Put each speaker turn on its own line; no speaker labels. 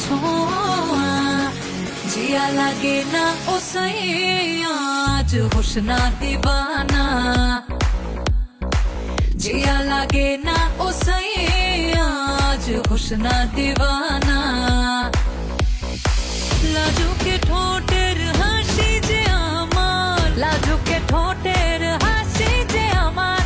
ছোঁয়া জিয়া লাগে না ও সাইয়া আজ হোস না দিবানা जिया लागे ना ओ सैया आज होश ना दीवाना लाजू के ठोटेर हासि जे आमार लाजू के ठोटेर हासि जे आमार